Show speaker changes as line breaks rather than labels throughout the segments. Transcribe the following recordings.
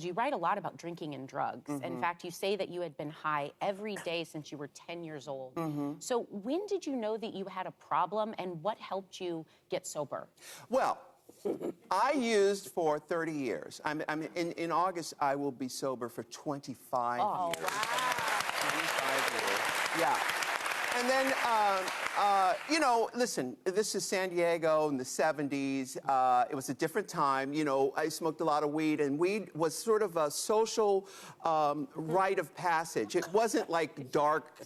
You write a lot about drinking and drugs. In fact, you say that you had been high every day since you were 10 years old. So when did you know that you had a problem, and what helped you get sober?
Well, I used for 30 years. In August, I will be sober for 25 years.
Wow.
25 years. Yeah. And then, you know, listen, this is San Diego in the 70s. It was a different time. You know, I smoked a lot of weed, and weed was sort of a social rite of passage. It wasn't like dark,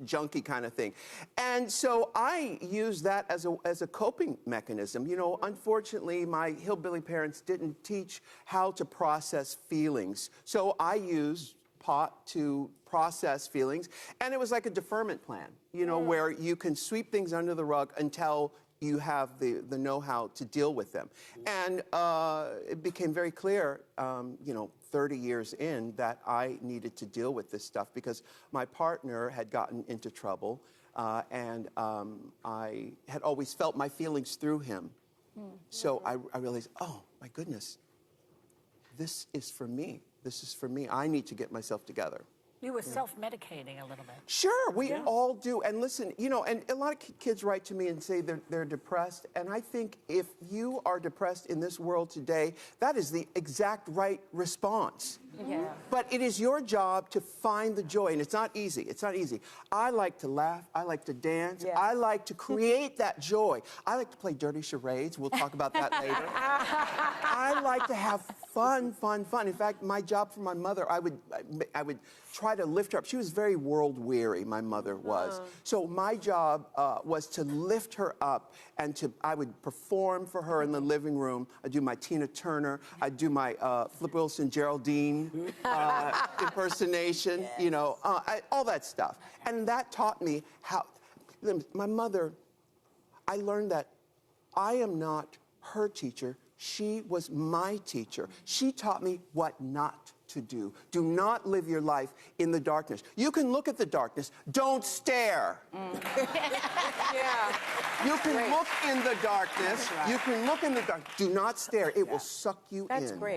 junkie kind of thing. And so I used that as a coping mechanism. You know, unfortunately, my hillbilly parents didn't teach how to process feelings. So I used pot to process feelings, and it was like a deferment plan, you know, where you can sweep things under the rug until you have the know-how to deal with them. And it became very clear, 30 years in, that I needed to deal with this stuff because my partner had gotten into trouble, and I had always felt my feelings through him. So I realized, oh, my goodness, this is for me. This is for me. I need to get myself together.
You were self-medicating a little bit.
Sure, we all do. And listen, you know, and a lot of kids write to me and say they're depressed. And I think if you are depressed in this world today, that is the exact right response.
Yeah.
But it is your job to find the joy, and it's not easy. It's not easy. I like to laugh. I like to dance.
Yeah.
I like to create that joy. I like to play dirty charades. We'll talk about that later. I like to have fun. In fact, my job for my mother, I would try to lift her up. She was very world weary, my mother was. So my job was to lift her up, and I would perform for her in the living room. I'd do my Tina Turner. I'd do my Flip Wilson, Geraldine impersonation, you know, all that stuff. And that taught me how, my mother, I learned that I am not her teacher. She was my teacher. She taught me what not to do. Do not live your life in the darkness. You can look at the darkness. Don't stare.
Yeah.
You can look in the darkness. You can look in the dark. Do not stare. It will suck you in.
That's great.